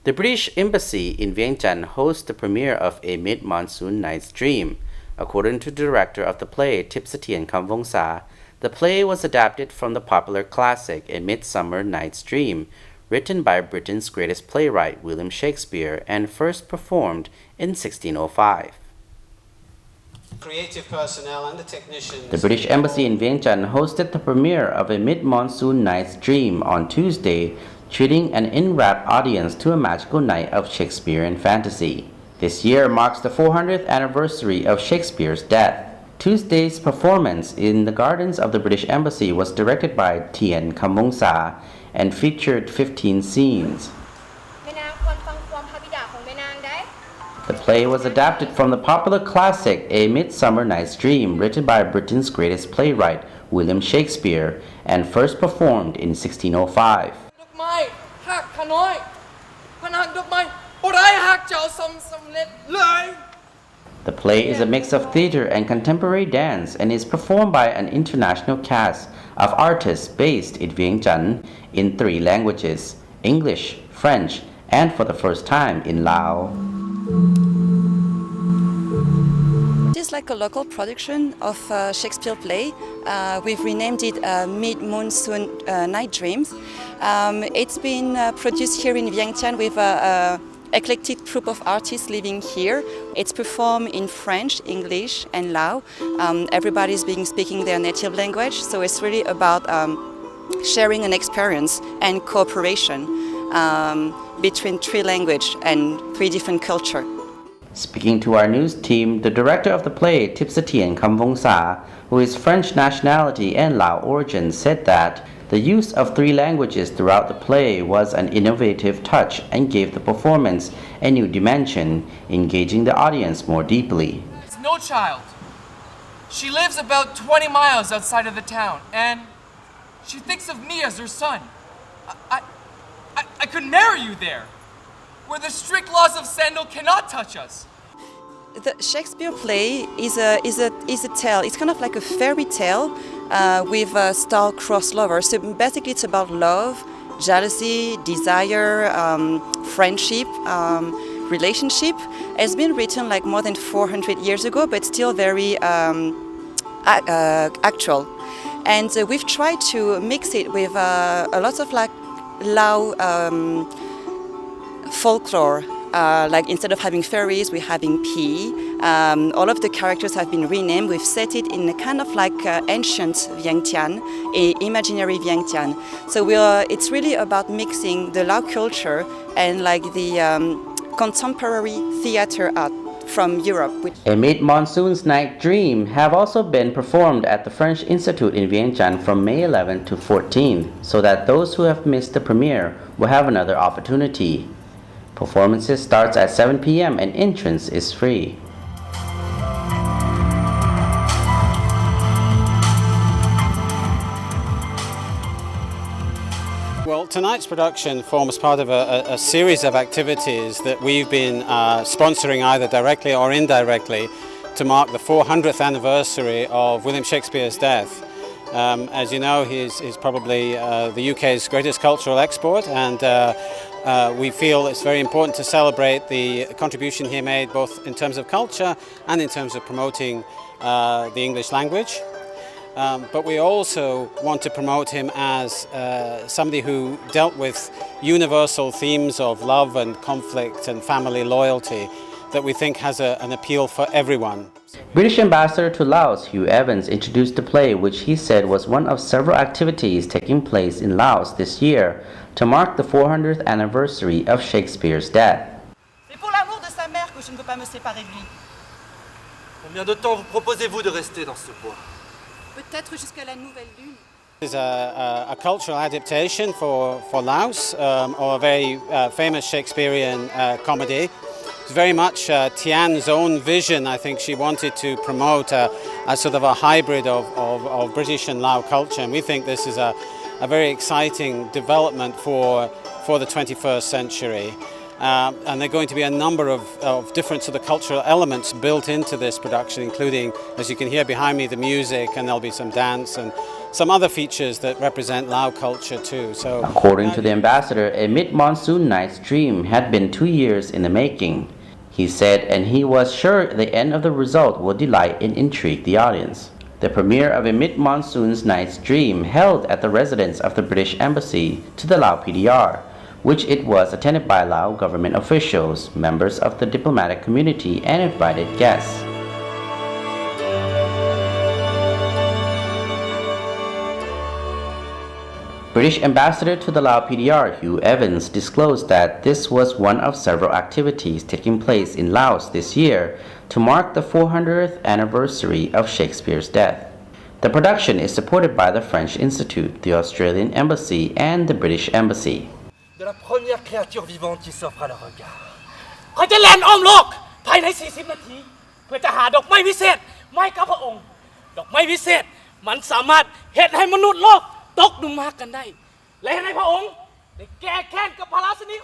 The British Embassy in Vientiane hosts the premiere of A Midmonsoon Night's Dream. According to the director of the play, Thipsathiane Khamvongsa, the play was adapted from the popular classic A Midsummer Night's Dream, written by Britain's greatest playwright William Shakespeare and first performed in 1605. Creative personnel and the technicians. The British Embassy in Vientiane hosted the premiere of A Midmonsoon Night's Dream on Tuesday, treating an enrapt audience to a magical night of Shakespearean fantasy. This year marks the 400th anniversary of Shakespeare's death. Tuesday's performance in the gardens of the British Embassy was directed by Thiane Khamvongsa and featured 15 scenes. The play was adapted from the popular classic A Midsummer Night's Dream, written by Britain's greatest playwright William Shakespeare and first performed in 1605. The play is a mix of theater and contemporary dance and is performed by an international cast of artists based in Vientiane in 3 languages: English, French, and for the first time in Lao. It is like a local production of a Shakespeare play. We've renamed it Midmonsoon Night Dreams. It's been produced here in Vientiane with an eclectic group of artists living here. It's performed in French, English, and Lao. Everybody's speaking their native language, so it's really about sharing an experience and cooperation between 3 languages and 3 different cultures. Speaking to our news team, the director of the play, Thipsathiane Khamvongsa, who is French nationality and Lao origin, said that the use of 3 languages throughout the play was an innovative touch and gave the performance a new dimension, engaging the audience more deeply. It's no child. She lives about 20 miles outside of the town, and she thinks of me as her son. I could marry you there, where the strict laws of Sandal cannot touch us. The Shakespeare play is a tale. It's kind of like a fairy tale with star-crossed lovers. So basically it's about love, jealousy, desire, friendship, relationship. It's been written like more than 400 years ago, but still very actual. And we've tried to mix it with a lot of like Lao folklore. Like instead of having fairies, we're having pea. All of the characters have been renamed. We've set it in a kind of like ancient Vientiane, imaginary Vientiane. So it's really about mixing the Lao culture and like the contemporary theater art from Europe. A Midmonsoon's Night Dream have also been performed at the French Institute in Vientiane from May 11 to 14, so that those who have missed the premiere will have another opportunity. Performances starts at 7 p.m. and entrance is free. Well, tonight's production forms part of a series of activities that we've been sponsoring either directly or indirectly to mark the 400th anniversary of William Shakespeare's death. As you know, he's probably the UK's greatest cultural export, and we feel it's very important to celebrate the contribution he made both in terms of culture and in terms of promoting the English language. But we also want to promote him as somebody who dealt with universal themes of love and conflict and family loyalty that we think has an appeal for everyone. British Ambassador to Laos, Hugh Evans, introduced the play, which he said was one of several activities taking place in Laos this year to mark the 400th anniversary of Shakespeare's death. C'est pour l'amour de sa mère que je ne peux pas me séparer de lui. Combien de temps vous proposez-vous de rester dans ce bois? Peut-être jusqu'à la nouvelle lune. This is a cultural adaptation for Laos, or a very famous Shakespearean comedy. It's very much Thiane's own vision. I think she wanted to promote a sort of a hybrid of British and Lao culture, and we think this is a very exciting development for the 21st century. And there are going to be a number of different sort of cultural elements built into this production, including, as you can hear behind me, the music, and there'll be some dance and some other features that represent Lao culture too. So, According to the ambassador, A Mid-Monsoon Night's Dream had been 2 years in the making. He said, and he was sure the end of the result would delight and intrigue the audience. The premiere of A Mid-Monsoon Night's Dream held at the residence of the British Embassy to the Lao PDR, which it was attended by Lao government officials, members of the diplomatic community, and invited guests. British Ambassador to the Lao PDR, Hugh Evans, disclosed that this was one of several activities taking place in Laos this year to mark the 400th anniversary of Shakespeare's death. The production is supported by the French Institute, the Australian Embassy, and the British Embassy. De la première créature vivante qui s'offre à leur regard. เขาจะแล่นอ้อมโลกภายใน 40 นาที เพื่อจะหาดอกไม้วิเศษไม้กับพระองค์ ดอกไม้วิเศษมันสามารถเฮ็ดให้มนุษย์โลกตกหลุมรักกันได้ และให้พระองค์ได้แก้แค้นกับพระราชินี